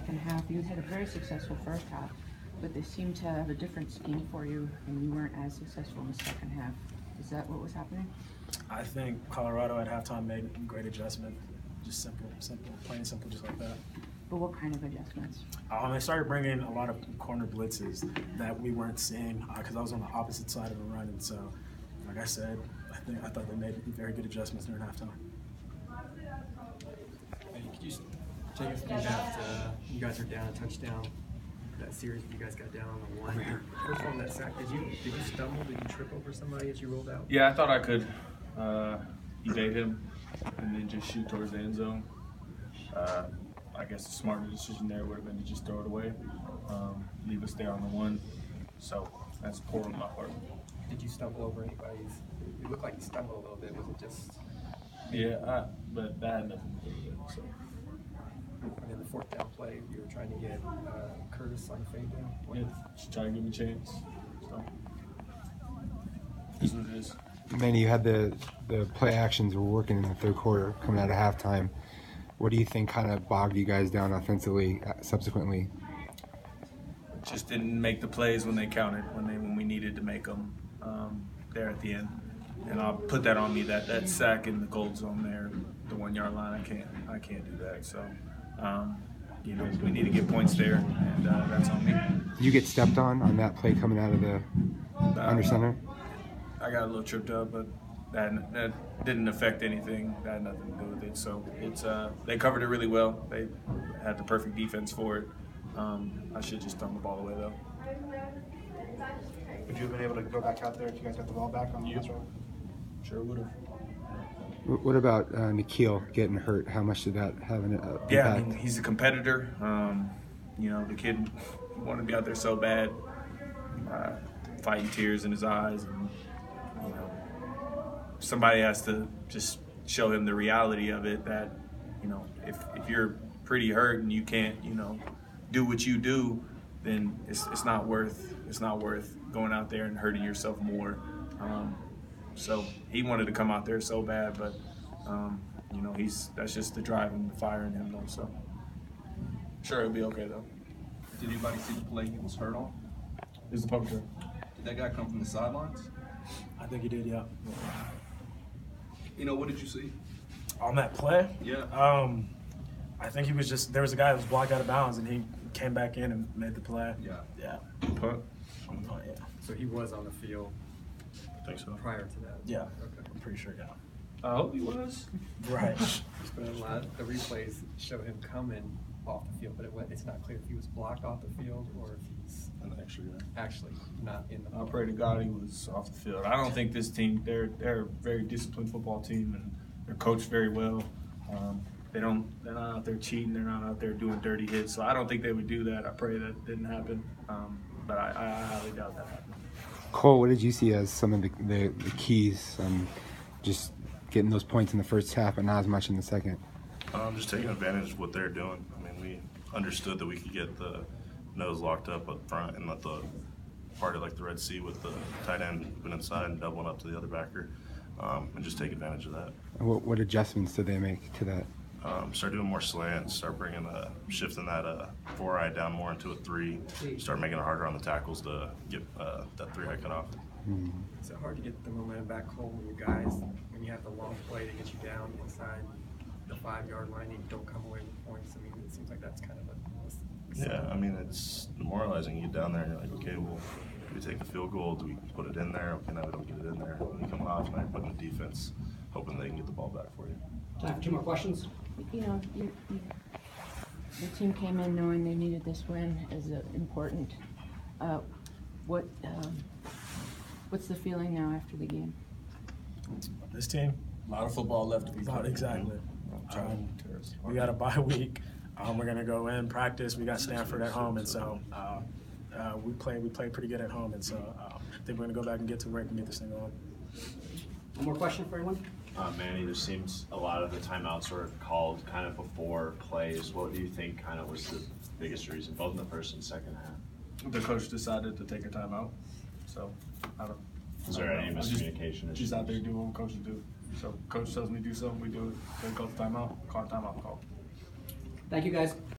second half. You had a very successful first half, but they seemed to have a different scheme for you, and you weren't as successful in the second half. Is that what was happening? I think Colorado at halftime made great adjustment. Just simple, plain and simple, just like that. But what kind of adjustments? They started bringing a lot of corner blitzes that we weren't seeing because I was on the opposite side of the run, and so, like I said, I thought they made very good adjustments during halftime. Could you take us through that? You guys are down a touchdown. That series you guys got down on the one. First one, that sack. Did you stumble? Did you trip over somebody as you rolled out? Yeah, I thought I could evade him and then just shoot towards the end zone. I guess the smarter decision there would have been to just throw it away, leave us there on the one. So that's poor on my part. Did you stumble over anybody's? It looked like you stumbled a little bit. Was it just? Yeah, but that had nothing to do with it. So. And then the fourth down play, you were trying to get Curtis on the fade down. Yeah, just try to give me a chance. So, this is what it is. Manny, you had the play actions were working in the third quarter, coming out of halftime. What do you think kind of bogged you guys down offensively subsequently? Just didn't make the plays when they counted, when we needed to make them there at the end. And I'll put that on me, that sack in the gold zone there, the 1 yard line. I can't do that. So, you know, we need to get points there, and that's on me. Did you get stepped on that play coming out of the under center? I got a little tripped up, but that didn't affect anything. That had nothing to do with it. So it's they covered it really well. They had the perfect defense for it. I should just throw the ball away though. Would you have been able to go back out there if you guys got the ball back on the pass rush? Sure would have. What about Nikhil getting hurt? How much did that have an impact? Yeah, I mean, he's a competitor. You know, the kid wanted to be out there so bad, fighting tears in his eyes. And, you know, somebody has to just show him the reality of it, that, you know, if you're pretty hurt and you can't, you know, do what you do, then it's not worth going out there and hurting yourself more. So he wanted to come out there so bad, but you know, that's just the drive and the fire in him though. So sure, it'll be okay though. Did anybody see the play he was hurt on? It was the punt return. Did that guy come from the sidelines? I think he did, yeah. You know, what did you see? On that play? Yeah. I think he was just, there was a guy that was blocked out of bounds and he came back in and made the play. Yeah. Yeah. Punt. Yeah. So he was on the field. I think so. Prior to that. Yeah. Okay. I'm pretty sure, yeah. I hope he was. Right. But a lot, the replays show him coming off the field, but it's not clear if he was blocked off the field or if he's actually not in the I pray to God he was off the field. I don't think this team, they're a very disciplined football team and they're coached very well. They're not out there cheating, they're not out there doing dirty hits, so I don't think they would do that. I pray that didn't happen, but I highly doubt that happened. Cole, what did you see as some of the keys just getting those points in the first half but not as much in the second? Just taking advantage of what they're doing. I mean, we understood that we could get the nose locked up front and let the party like the Red Sea with the tight end moving inside and doubling up to the other backer, and just take advantage of that. What adjustments did they make to that? Start doing more slants, start shifting that 4-eye down more into a 3, start making it harder on the tackles to get that 3-eye cut off. Is it hard to get the momentum back home when when you have the long play to get you down inside the 5 yard line and you don't come away with points? I mean, it seems like that's kind of a yeah, I mean, it's demoralizing. You get down there and you're like, okay, well, do we take the field goal? Do we put it in there? Okay, now we don't get it in there. When you come off, now you're putting the defense, hoping they can get the ball back for you. Time for 2 more questions. You know, the team came in knowing they needed this win as important. What's the feeling now after the game? This team, A lot of football left to be played. exactly. We got a bye week. We're gonna go in practice. We got Stanford at home, and so we played pretty good at home, and so I think we're gonna go back and get to work and get this thing on. One more question for everyone. Manny, there seems a lot of the timeouts were called kind of before plays. What do you think kind of was the biggest reason, both in the first and second half? The coach decided to take a timeout, so I don't. Is there any miscommunication? Just out there doing what coaches do. So coach tells me to do something, we do it. They call the timeout, call a timeout, call. Thank you, guys.